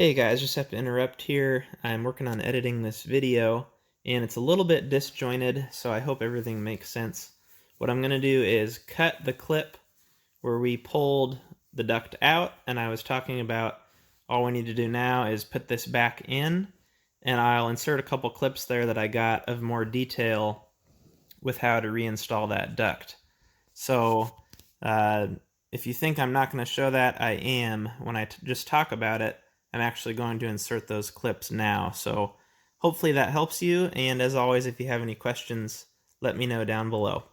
Hey guys, just have to interrupt here. I'm working on editing this video and it's a little bit disjointed, so I hope everything makes sense. What I'm going to do is cut the clip where we pulled the duct out, and I was talking about all we need to do now is put this back in, and I'll insert a couple clips there that I got of more detail with how to reinstall that duct. So if you think I'm not going to show that, I am. When I just talk about it, I'm actually going to insert those clips now. So hopefully that helps you, and as always, if you have any questions, let me know down below.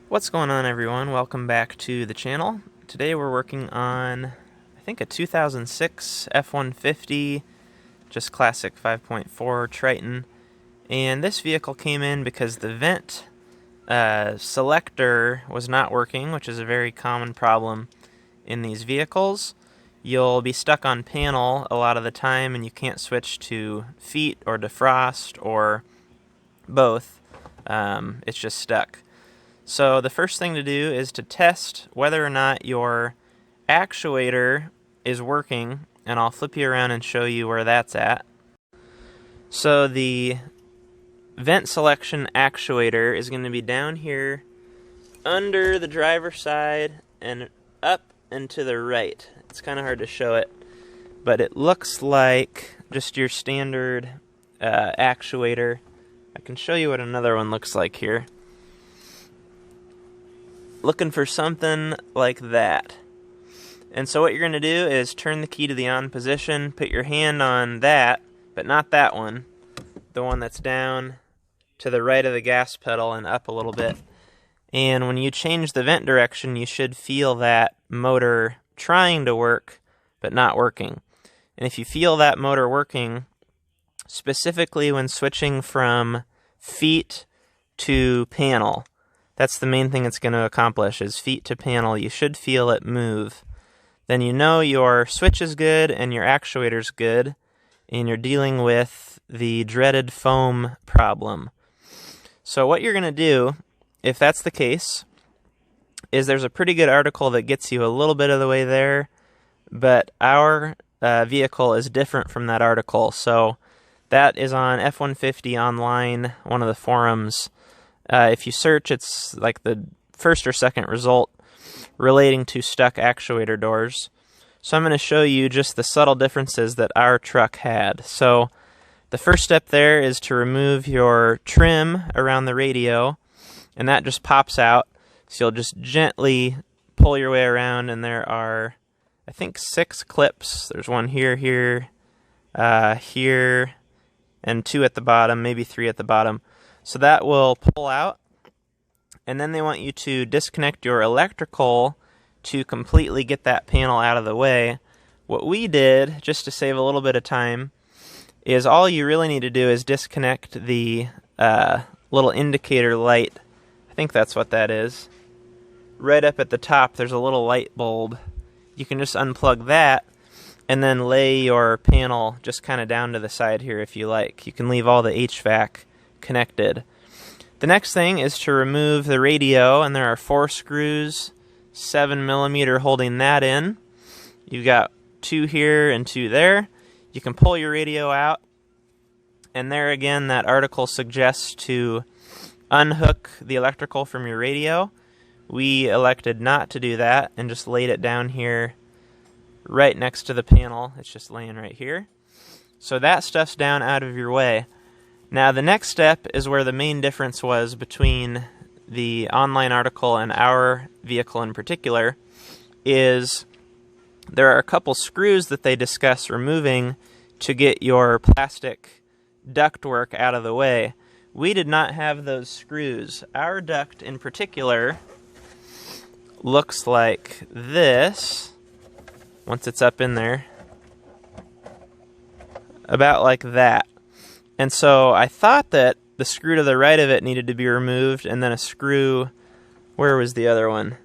What's going on, everyone? Welcome back to the channel. Today we're working on, I think, a 2006 F150, just classic 5.4 Triton. And this vehicle came in because the vent selector was not working, which is a very common problem in these vehicles. You'll be stuck on panel a lot of the time and you can't switch to feet or defrost or both. It's just stuck. So the first thing to do is to test whether or not your actuator is working, and I'll flip you around and show you where that's at. So the vent selection actuator is going to be down here under the driver's side and up and to the right. It's kind of hard to show it, but it looks like just your standard actuator. I can show you what another one looks like here. Looking for something like that. And so what you're going to do is turn the key to the on position, put your hand on that, but not that one, the one that's down to the right of the gas pedal and up a little bit. And when you change the vent direction, you should feel that motor trying to work, but not working. And if you feel that motor working, specifically when switching from feet to panel, that's the main thing it's going to accomplish, is feet to panel. You should feel it move. Then you know your switch is good and your actuator's good, and you're dealing with the dreaded foam problem. So what you're going to do, if that's the case, is there's a pretty good article that gets you a little bit of the way there, but our vehicle is different from that article. So that is on F150 online, one of the forums. If you search, it's like the first or second result relating to stuck actuator doors. So I'm going to show you just the subtle differences that our truck had. So the first step there is to remove your trim around the radio, and that just pops out. So you'll just gently pull your way around, and there are, I think, 6 clips. There's one here, here, here, and 2 at the bottom, maybe 3 at the bottom. So that will pull out, and then they want you to disconnect your electrical to completely get that panel out of the way. What we did, just to save a little bit of time, is all you really need to do is disconnect the little indicator light. I think that's what that is. Right up at the top, there's a little light bulb. You can just unplug that and then lay your panel just kind of down to the side here if you like. You can leave all the HVAC connected. The next thing is to remove the radio, and there are 4 screws, 7mm holding that in. You've got 2 here and 2 there. You can pull your radio out, and there again, that article suggests to unhook the electrical from your radio. We elected not to do that and just laid it down here right next to the panel. It's just laying right here. So that stuff's down out of your way. Now the next step is where the main difference was between the online article and our vehicle in particular, is there are a couple screws that they discuss removing to get your plastic ductwork out of the way. We did not have those screws. Our duct in particular looks like this, once it's up in there, about like that. And so I thought that the screw to the right of it needed to be removed, and then a screw, where was the other one?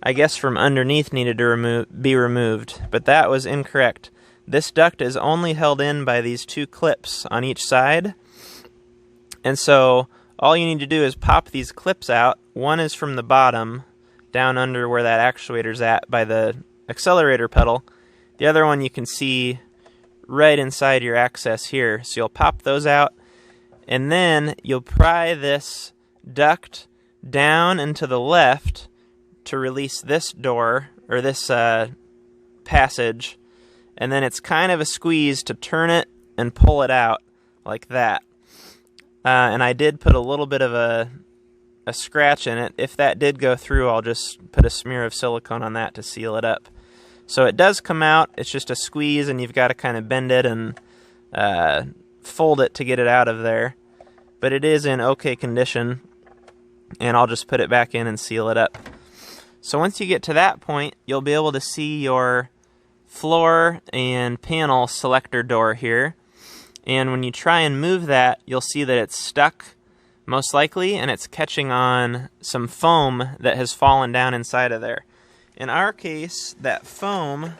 I guess from underneath needed to be removed, but that was incorrect. This duct is only held in by these 2 clips on each side, and so all you need to do is pop these clips out. One is from the bottom, down under where that actuator's at by the accelerator pedal. The other one you can see right inside your access here. So you'll pop those out, and then you'll pry this duct down and to the left to release this door, or this passage, and then it's kind of a squeeze to turn it and pull it out like that. And I did put a little bit of a scratch in it. If that did go through, I'll just put a smear of silicone on that to seal it up. So it does come out. It's just a squeeze, and you've got to kind of bend it and fold it to get it out of there. But it is in okay condition, and I'll just put it back in and seal it up. So once you get to that point, you'll be able to see your floor and panel selector door here. And when you try and move that, you'll see that it's stuck, most likely, and it's catching on some foam that has fallen down inside of there. In our case, that foam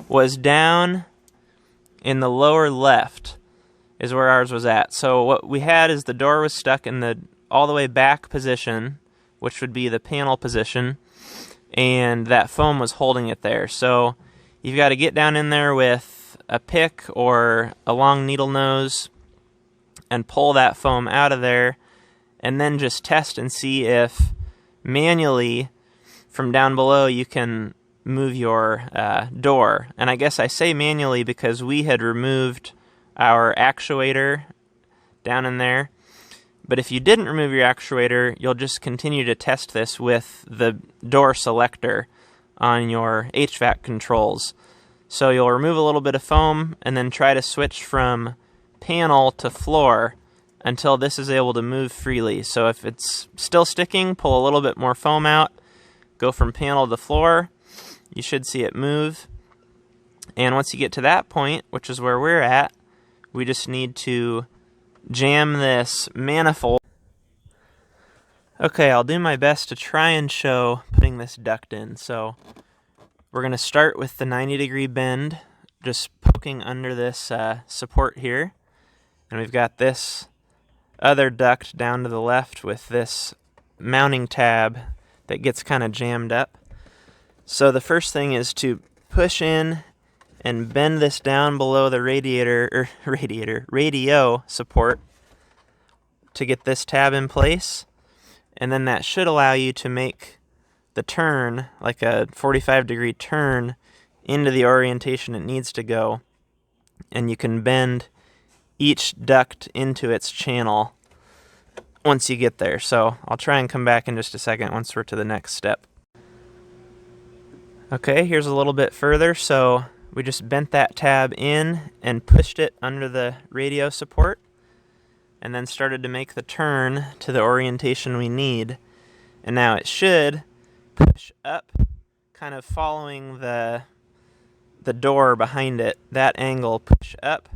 was down in the lower left is where ours was at. So what we had is the door was stuck in the all the way back position, which would be the panel position, and that foam was holding it there. So you've got to get down in there with a pick or a long needle nose and pull that foam out of there, and then just test and see if manually from down below you can move your door. And I guess I say manually because we had removed our actuator down in there. But if you didn't remove your actuator, you'll just continue to test this with the door selector on your HVAC controls. So you'll remove a little bit of foam and then try to switch from panel to floor until this is able to move freely. So if it's still sticking, pull a little bit more foam out, go from panel to floor. You should see it move. And once you get to that point, which is where we're at, we just need to jam this manifold. Okay, I'll do my best to try and show putting this duct in. So we're going to start with the 90-degree bend, just poking under this support here. And we've got this other duct down to the left with this mounting tab that gets kind of jammed up. So the first thing is to push in and bend this down below the radio support to get this tab in place, and then that should allow you to make the turn, like a 45-degree turn, into the orientation it needs to go, and you can bend each duct into its channel once you get there. So I'll try and come back in just a second once we're to the next step. Okay, here's a little bit further. So we just bent that tab in and pushed it under the radio support, and then started to make the turn to the orientation we need. And now it should push up, kind of following the door behind it, that angle, push up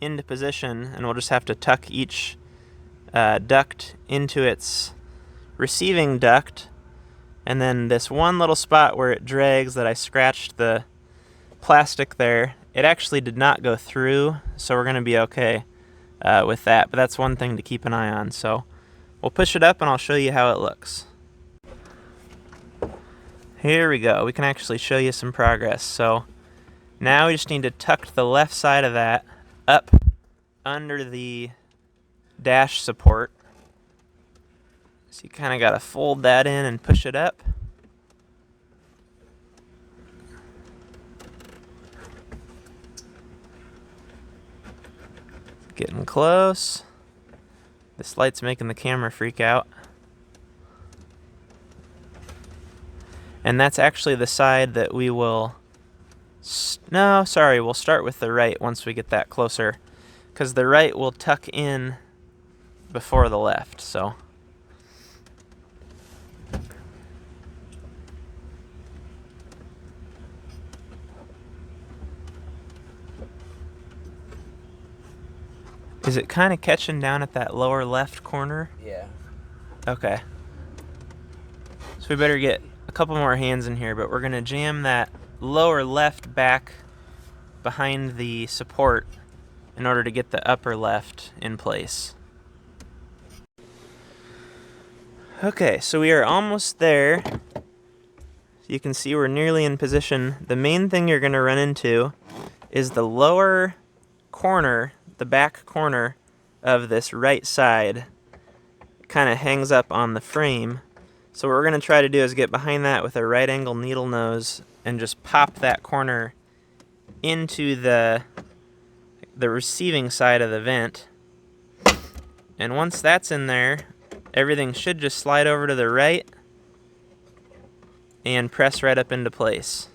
into position, and we'll just have to tuck each duct into its receiving duct. And then this one little spot where it drags that I scratched the plastic there, it actually did not go through, so we're going to be okay with that. But that's one thing to keep an eye on. So we'll push it up and I'll show you how it looks. Here we go. We can actually show you some progress. So now we just need to tuck the left side of that up under the dash support. So you kind of got to fold that in and push it up. Getting close. This light's making the camera freak out. And that's actually the side that we will... we'll start with the right once we get that closer, because the right will tuck in before the left. So is it kind of catching down at that lower left corner? Yeah. Okay. So we better get a couple more hands in here, but we're going to jam that lower left back behind the support in order to get the upper left in place. Okay, so we are almost there. You can see we're nearly in position. The main thing you're going to run into is the lower corner, the back corner of this right side kind of hangs up on the frame. So what we're going to try to do is get behind that with a right angle needle nose and just pop that corner into the receiving side of the vent. And once that's in there, everything should just slide over to the right and press right up into place.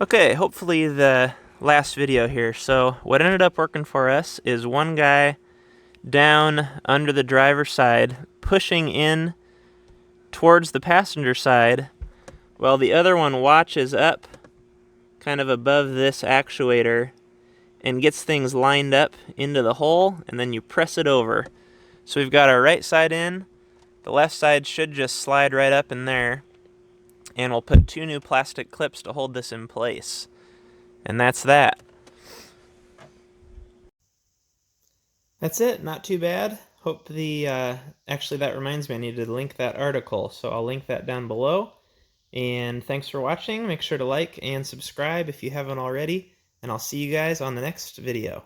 Okay, hopefully the last video here. So what ended up working for us is one guy down under the driver's side pushing in towards the passenger side while the other one watches up kind of above this actuator and gets things lined up into the hole, and then you press it over. So we've got our right side in, the left side should just slide right up in there, and we'll put 2 new plastic clips to hold this in place. And that's that. That's it, not too bad. Hope actually that reminds me, I need to link that article, so I'll link that down below. And thanks for watching. Make sure to like and subscribe if you haven't already, and I'll see you guys on the next video.